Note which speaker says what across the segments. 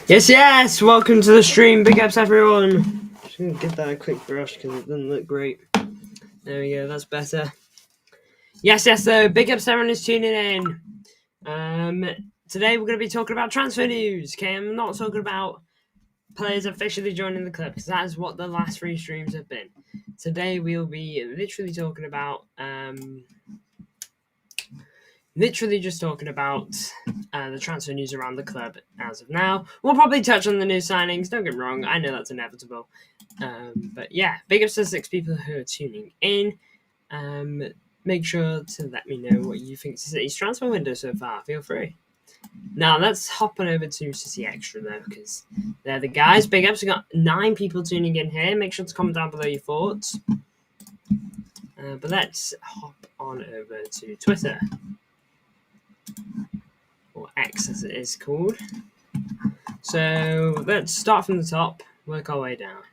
Speaker 1: Yes, welcome to the stream. Big ups, everyone. Just gonna give that a quick brush because it doesn't look great. There we go, that's better. Yes, so big ups, everyone is tuning in. Today we're going to be talking about transfer news. Okay, I'm not talking about players officially joining the club because that is what the last 3 streams have been. Today we'll be literally talking about the transfer news around the club as of now. We'll probably touch on the new signings, don't get me wrong, I know that's inevitable. But yeah, big ups to 6 people who are tuning in. Make sure to let me know what you think of City's transfer window so far, feel free. Now let's hop on over to City Extra though, because they're the guys. Big ups, we got 9 people tuning in here. Make sure to comment down below your thoughts. But let's hop on over to Twitter. Or X as it is called. So let's start from the top, work our way down.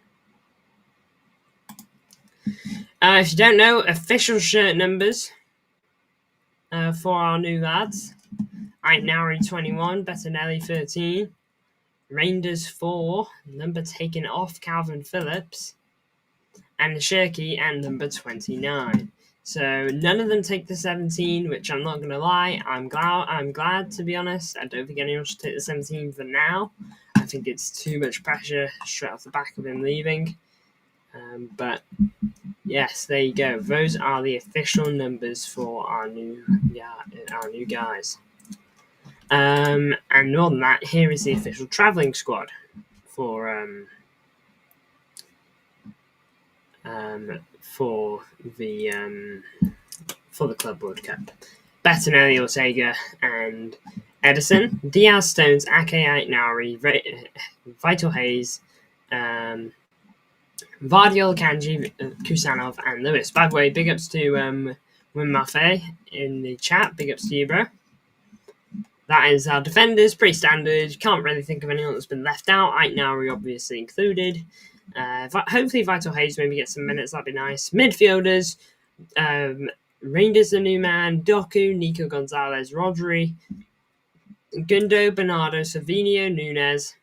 Speaker 1: If you don't know, official shirt numbers for our new lads. Nypan 21, Bettinelli 13, Reinders 4, number taken off Calvin Phillips, and Shirky at number 29. So none of them take the 17, which I'm not going to lie, I'm glad to be honest. I don't think anyone should take the 17 for now. I think it's too much pressure straight off the back of him leaving. But yes, there you go. Those are the official numbers for our new guys. And more than that, here is the official travelling squad for the Club World Cup. Bettinelli, Ortega, and Edison, Diaz, Stones, Ake, Aitnari, Vital Hayes, Vardiol, Kanji, Kusanov, and Lewis. By the way, big ups to Wim Maffei in the chat. Big ups to you, bro. That is our defenders, pretty standard. Can't really think of anyone that's been left out. Aitnari obviously included. Hopefully Vital Hayes maybe gets some minutes, that'd be nice. Midfielders, Reinders the new man, Doku, Nico Gonzalez, Rodri, Gundo, Bernardo, Savinio, Nunez,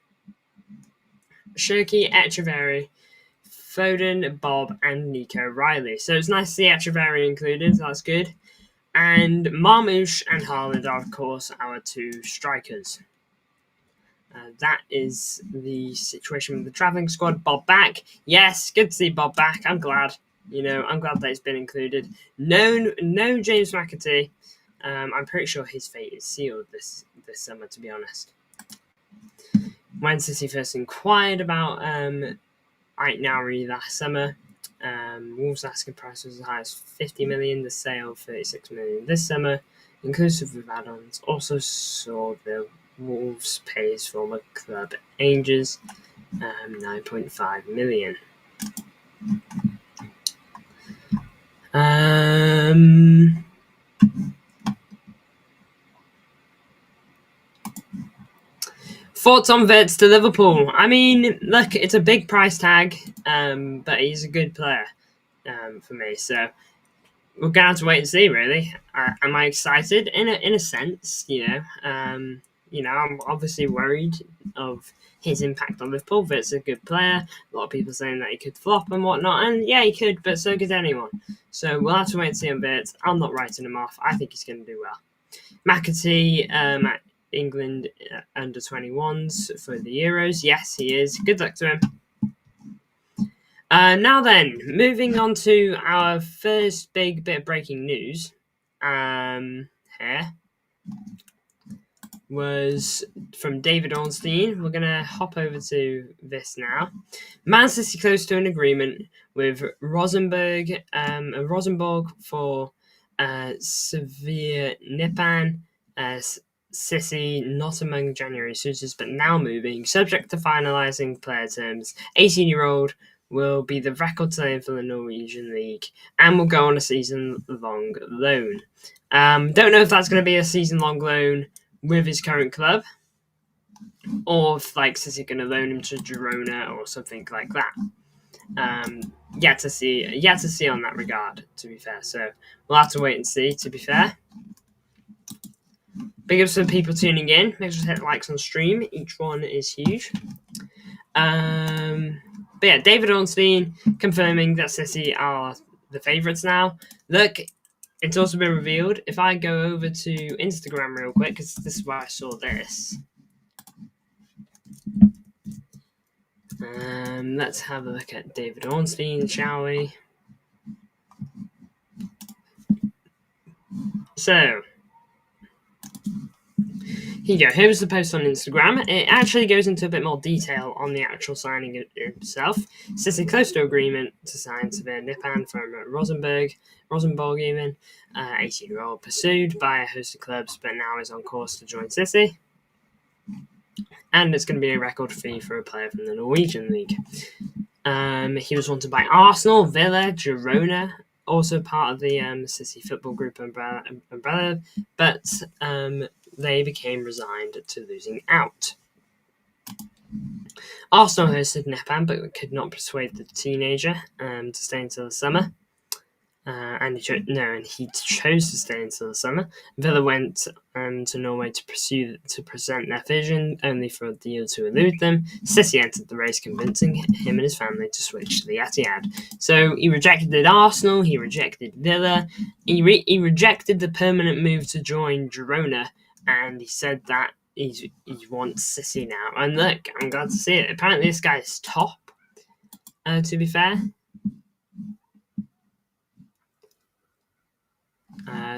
Speaker 1: Shirky, Echeverri, Foden, Bob, and Nico Riley. So it's nice to see Echeverri included, so that's good. And Marmoush and Haaland are, of course, our 2 strikers. That is the situation with the travelling squad. Bob back. Yes, good to see Bob back. I'm glad. I'm glad that he's been included. No James McAtee. I'm pretty sure his fate is sealed this summer, to be honest. When City first inquired about Aitnari last summer, Wolves' asking price was as high as 50 million. The sale 36 million this summer, inclusive of add-ons. Also saw the Wolves pay his former club Angers 9.5 million. Thoughts on Wirtz to Liverpool? I mean, look, it's a big price tag, but he's a good player for me. So we're going to have to wait and see, really. Am I excited? In a sense, I'm obviously worried of his impact on Liverpool. Wirtz is a good player. A lot of people saying that he could flop and whatnot. And yeah, he could, but so could anyone. So we'll have to wait and see on Wirtz. I'm not writing him off. I think he's going to do well. McAtee at England under 21s for the Euros. Yes, he is. Good luck to him. Now then, moving on to our first big bit of breaking news. Here was from David Ornstein. We're going to hop over to this now. Man City close to an agreement with Rosenborg for Severe Nypan. Sissy not among January suitors, but now moving. Subject to finalising player terms, 18-year-old will be the record signing for the Norwegian League and will go on a season-long loan. Don't know if that's going to be a season-long loan with his current club, or if City going to loan him to Girona or something like that. Yet to see on that regard, to be fair. So we'll have to wait and see, to be fair. Big ups to the people tuning in. Make sure to hit likes on stream. Each one is huge. But yeah, David Ornstein confirming that City are the favourites now. Look, it's also been revealed. If I go over to Instagram real quick, because this is where I saw this. Let's have a look at David Ornstein, shall we? So, here you go. Here's the post on Instagram. It actually goes into a bit more detail on the actual signing itself. City close to agreement to sign Severe Nypan from Rosenborg even. 18-year-old pursued by a host of clubs, but now is on course to join City. And it's going to be a record fee for a player from the Norwegian league. He was wanted by Arsenal, Villa, Girona, also part of the City Football Group umbrella, but they became resigned to losing out. Arsenal hosted Nypan, but could not persuade the teenager to stay until the summer. And he chose to stay until the summer. Villa went to Norway to present their vision, only for a deal to elude them. City entered the race, convincing him and his family to switch to the Etihad. So he rejected Arsenal, he rejected Villa, he rejected the permanent move to join Girona, and he said that he wants City now. And look, I'm glad to see it. Apparently this guy is top, to be fair.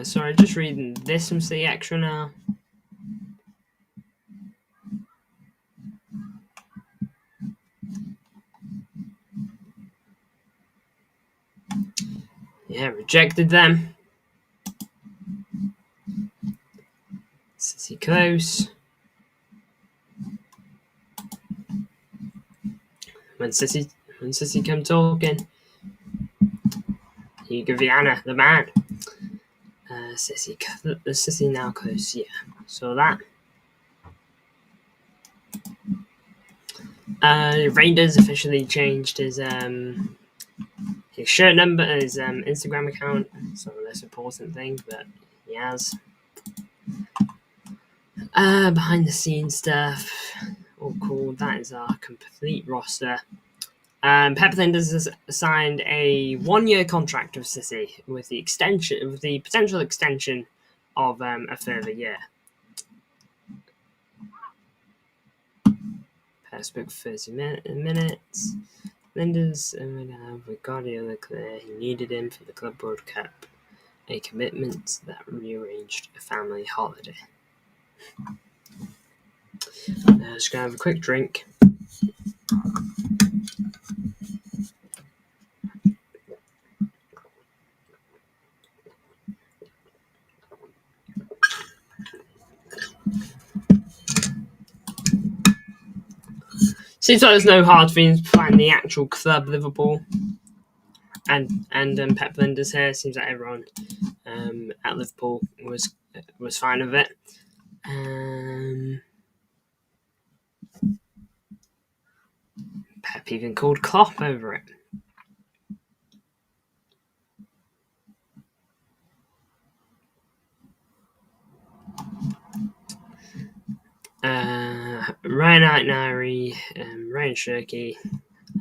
Speaker 1: Sorry, just reading this from City Extra now. Yeah, rejected them. City close. When City come talking, Hugo Viana, the man. City now close, yeah. So that. Rangers officially changed his shirt number, his Instagram account. It's not the most important thing, but he has. Behind the scenes stuff. All cool. That is our complete roster. Pep Linders has signed a 1-year contract with City with the potential extension of a further year. Facebook 30 minutes. Linders with Guardiola clear he needed him for the Club World Cup, a commitment that rearranged a family holiday. Just gonna have a quick drink. Seems like there's no hard feelings behind the actual club, Liverpool, and Pep Linders here. Seems like everyone at Liverpool was fine with it. Pep even called Klopp over it. Ryan Aitnari, Ryan Shirky,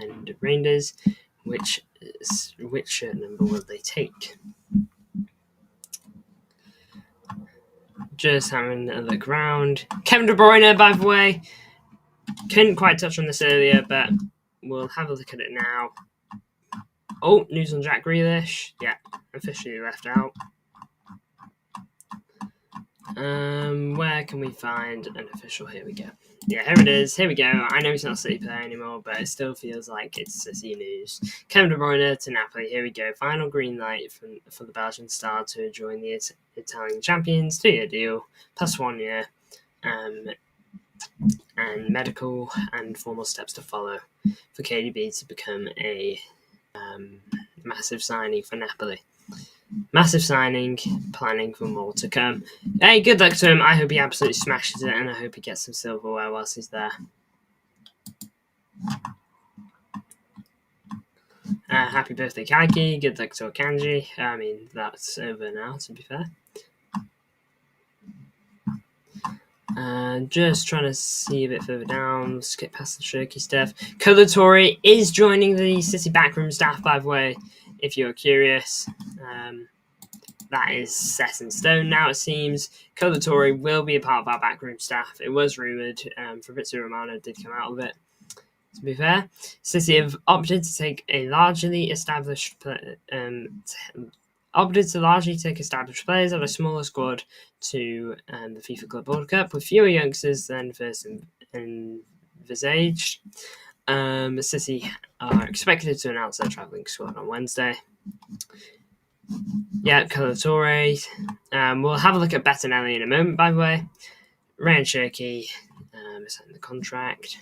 Speaker 1: and Rangers. Which shirt number will they take? Just having a look around. Kevin De Bruyne, by the way. Couldn't quite touch on this earlier, but we'll have a look at it now. Oh, news on Jack Grealish. Yeah, officially left out. Where can we find an official? Here we go. Yeah, here it is. Here we go. I know he's not a City player anymore, but it still feels like it's City news. Kevin De Bruyne to Napoli. Here we go. Final green light for the Belgian star to join the Italian champions. 2-year deal, plus 1 year, and medical and formal steps to follow for KDB to become a massive signing for Napoli. Massive signing, planning for more to come. Hey, good luck to him. I hope he absolutely smashes it, and I hope he gets some silverware whilst he's there. Happy birthday, Kaiki. Good luck to Akanji. I mean, that's over now, to be fair. Just trying to see a bit further down, skip past the shirky stuff. Colatori is joining the City backroom staff, by the way, if you're curious. That is set in stone now, it seems. Colatori will be a part of our backroom staff. It was rumoured. Fabrizio Romano did come out of it, to be fair. City have opted to take a largely established established players of a smaller squad to the FIFA Club World Cup with fewer youngsters than first envisaged. City are expected to announce their travelling squad on Wednesday. Yeah, Colatori. We'll have a look at Bettinelli in a moment, by the way. Ryan Cherky signed the contract.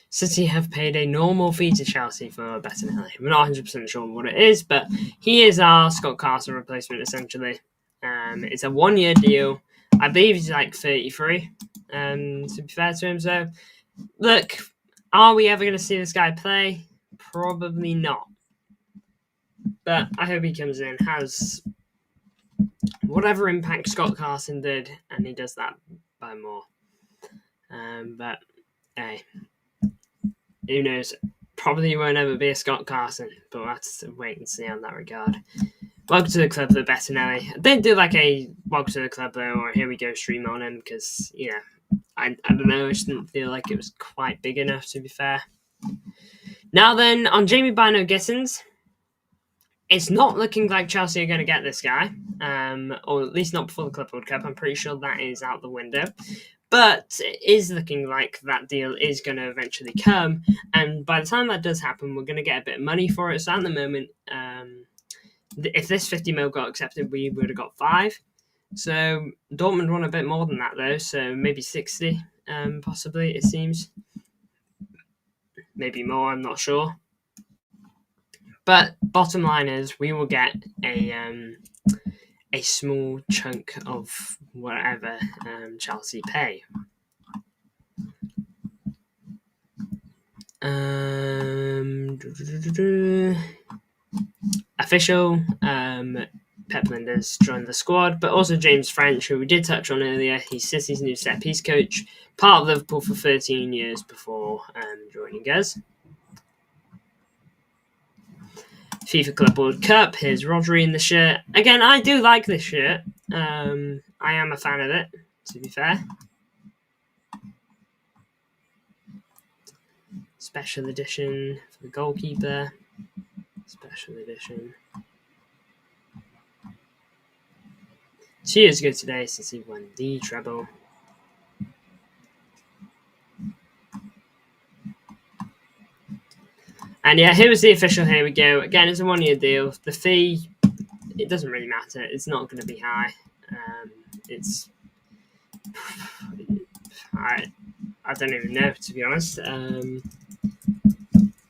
Speaker 1: City have paid a normal fee to Chelsea for Bettinelli. We're not 100% sure what it is, but he is our Scott Carson replacement, essentially. It's a 1-year deal. I believe he's like 33, to be fair to him. So, look, are we ever going to see this guy play? Probably not. But I hope he comes in, has whatever impact Scott Carson did, and he does that by more. But, hey, who knows? Probably won't ever be a Scott Carson, but we'll have to wait and see on that regard. Welcome to the club, the Bettinelli. I didn't do like a welcome to the club though, or here we go stream on him, because, I don't know, I just didn't feel like it was quite big enough, to be fair. Now then, on Jamie Bino Gissens, it's not looking like Chelsea are going to get this guy, or at least not before the Club World Cup. I'm pretty sure that is out the window. But it is looking like that deal is going to eventually come, and by the time that does happen, we're going to get a bit of money for it. So at the moment, if this 50 mil got accepted, we would have got 5. So Dortmund want a bit more than that, though, so maybe 60, possibly, it seems. Maybe more, I'm not sure. But bottom line is, we will get a small chunk of whatever Chelsea pay. Official, Pep Linders joined the squad, but also James French, who we did touch on earlier. He's City's new set-piece coach, part of Liverpool for 13 years before joining us. FIFA Club World Cup. Here's Rodri in the shirt. Again, I do like this shirt. I am a fan of it, to be fair. Special edition for the goalkeeper. Special edition. 2 years ago today, since he won the treble. And yeah, here was the official. Here we go. Again, it's a 1-year deal. The fee, it doesn't really matter. It's not going to be high. I don't even know, to be honest.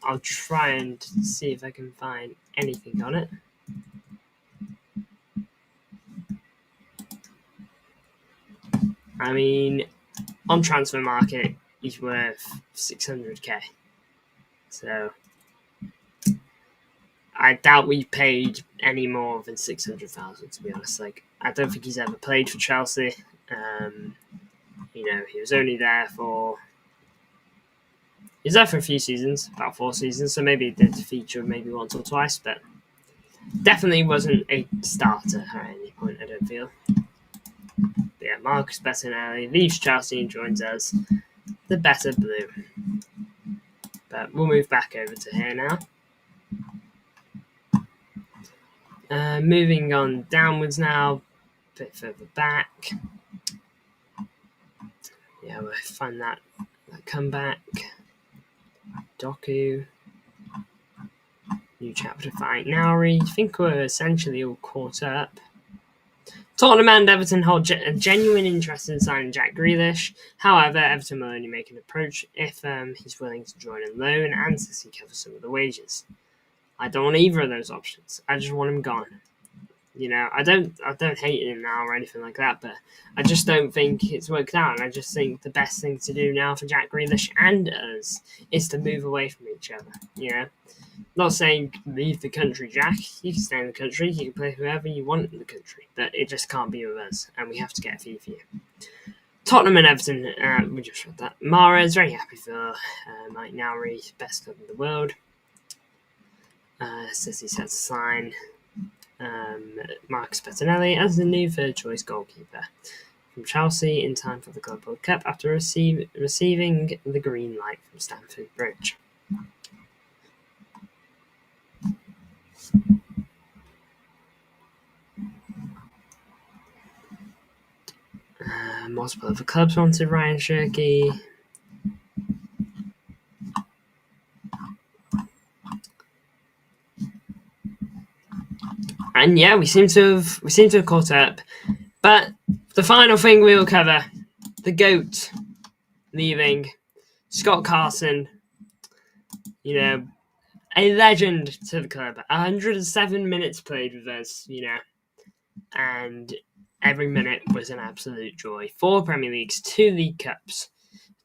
Speaker 1: I'll try and see if I can find anything on it. I mean, on transfer market, he's worth 600k. So I doubt we paid any more than 600,000, to be honest. Like, I don't think he's ever played for Chelsea. He was only there for... He was there for a few seasons, about 4 seasons, so maybe he did feature maybe once or twice, but definitely wasn't a starter at any point, I don't feel. But yeah, Marcus Bettinelli leaves Chelsea and joins us, the better blue. But we'll move back over to here now. Moving on downwards now, a bit further back. Yeah, we'll find that comeback. Doku. New chapter fight Nauri. I think we're essentially all caught up. Tottenham and Everton hold a genuine interest in signing Jack Grealish. However, Everton will only make an approach if he's willing to join on loan and City cover some of the wages. I don't want either of those options. I just want him gone. I don't hate him now or anything like that, but I just don't think it's worked out. And I just think the best thing to do now for Jack Grealish and us is to move away from each other. Not saying leave the country, Jack. You can stay in the country. You can play whoever you want in the country, but it just can't be with us, and we have to get a fee for you. Tottenham and Everton, we just read that. Mara is very happy for Mike Nowry, best club in the world. Says he's had to sign Marcus Bettinelli as the new third-choice goalkeeper from Chelsea in time for the Club World Cup after receiving the green light from Stamford Bridge. Multiple other clubs wanted Ryan Shirky. And yeah, we seem to have caught up. But the final thing we will cover, the GOAT leaving, Scott Carson, a legend to the club. 107 minutes played with us, and every minute was an absolute joy. 4 Premier Leagues, 2 League Cups,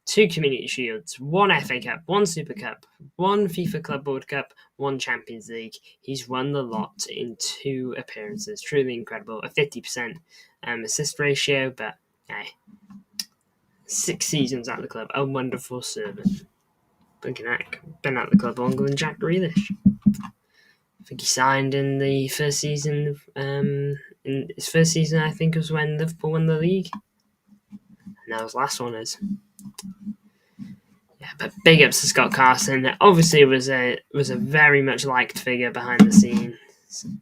Speaker 1: 2 Community Shields, 1 FA Cup, 1 Super Cup, 1 FIFA Club World Cup, 1 Champions League. He's won the lot in 2 appearances. Truly incredible. A 50% assist ratio, but hey, 6 seasons at the club. A wonderful servant. Been at the club longer than Jack Grealish. I think he signed in the first season. In his first season, I think, was when Liverpool won the league. And now his last one is. Yeah, but big ups to Scott Carson. Obviously, was a very much liked figure behind the scenes.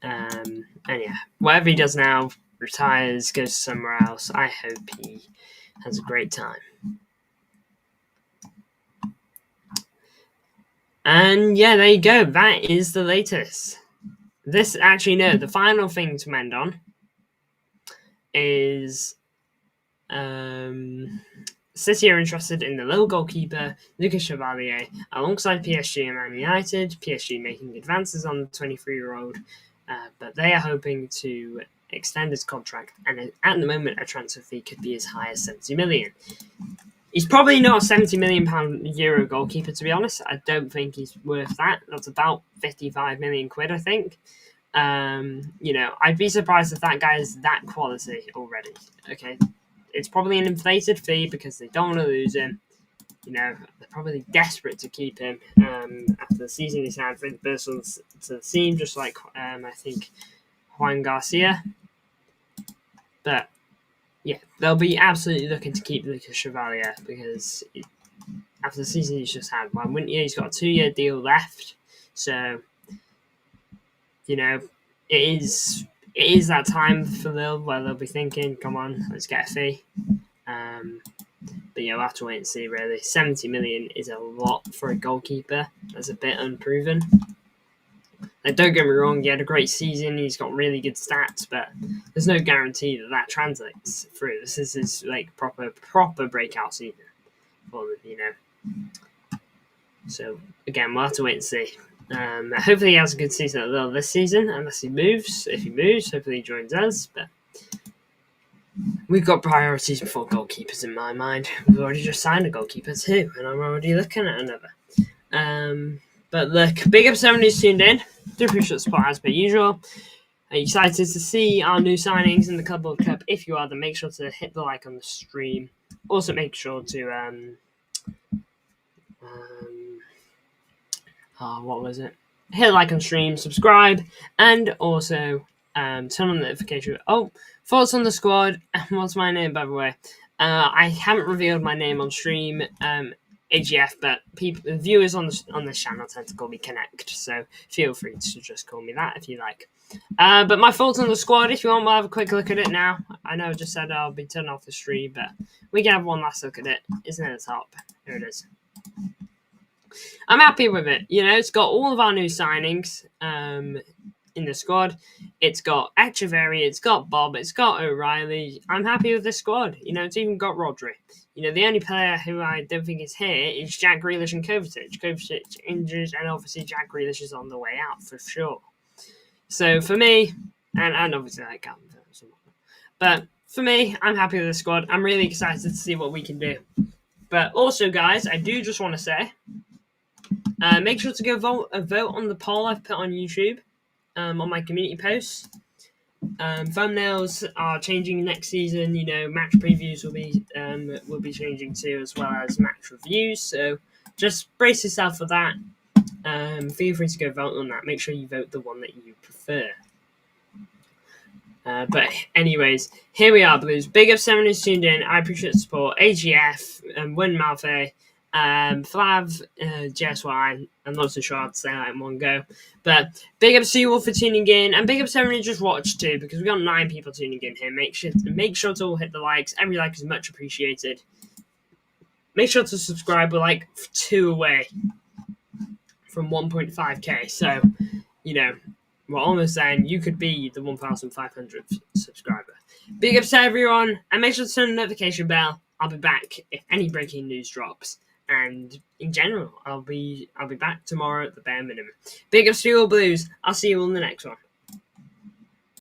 Speaker 1: And yeah, whatever he does now, retires, goes somewhere else. I hope he has a great time. And yeah, there you go. That is the latest. The final thing to end on is City are interested in the little goalkeeper, Lucas Chevalier, alongside PSG and Man United. PSG making advances on the 23-year-old, but they are hoping to extend his contract, and at the moment, a transfer fee could be as high as 70 million. He's probably not a £70 million Euro goalkeeper, to be honest. I don't think he's worth that. That's about 55 million quid, I think. I'd be surprised if that guy is that quality already. Okay, it's probably an inflated fee because they don't want to lose him. They're probably desperate to keep him after the season he's had for the person to the team, just like I think Juan Garcia. But yeah, they'll be absolutely looking to keep Lucas Chevalier because after the season he's just had, why wouldn't you? He's got a 2-year deal left, so it is that time for Lille where they'll be thinking, come on, let's get a fee. But yeah, we'll have to wait and see, really. 70 million is a lot for a goalkeeper. That's a bit unproven. Don't get me wrong, he had a great season, he's got really good stats, but there's no guarantee that translates through. This is his proper breakout season for them, So again, we'll have to wait and see. Hopefully he has a good season at Lille this season, unless he moves. If he moves, hopefully he joins us, but we've got priorities before goalkeepers in my mind. We've already just signed a goalkeeper too, and I'm already looking at another. But look, big up to everyone who's tuned in. Do appreciate the support as per usual. Excited to see our new signings in the Club World Cup. If you are, then make sure to hit the like on the stream. Also, make sure to what was it? Hit like on stream, subscribe, and also turn on the notification. Oh, thoughts on the squad. What's my name, by the way? I haven't revealed my name on stream. AGF, but viewers on this channel tend to call me Connect, so feel free to just call me that if you like. But my thoughts on the squad, if you want, we'll have a quick look at it now. I know I just said I'll be turning off the stream, but we can have one last look at it. Isn't it at the top? Here it is. I'm happy with it. It's got all of our new signings in the squad. It's got Chevalier, it's got Bob, it's got O'Reilly. I'm happy with this squad. It's even got Rodri. The only player who I don't think is here is Jack Grealish and Kovacic. Kovacic injured, and obviously Jack Grealish is on the way out for sure. So for me, and obviously like Calvin Phillips and whatnot. But for me, I'm happy with the squad. I'm really excited to see what we can do. But also, guys, I do just want to say, make sure to go vote on the poll I've put on YouTube, on my community posts. Thumbnails are changing next season. You know, match previews will be changing too, as well as match reviews. So just brace yourself for that. Feel free to go vote on that. Make sure you vote the one that you prefer. But anyways, here we are, Blues. Big up 7 who's tuned in. I appreciate the support. AGF, Win Malfe, Flav, JSY. I'm not so sure how to say that in one go. But big up to you all for tuning in. And big up to everyone who just watched too, because we got 9 people tuning in here. Make sure to all hit the likes. Every like is much appreciated. Make sure to subscribe. We're like 2 away from 1.5k. So, you know, we're almost saying you could be the 1,500th subscriber. Big up to everyone, and make sure to turn the notification bell. I'll be back if any breaking news drops, and in general, I'll be back tomorrow at the bare minimum. Big up to you all, Blues. I'll see you all in the next one.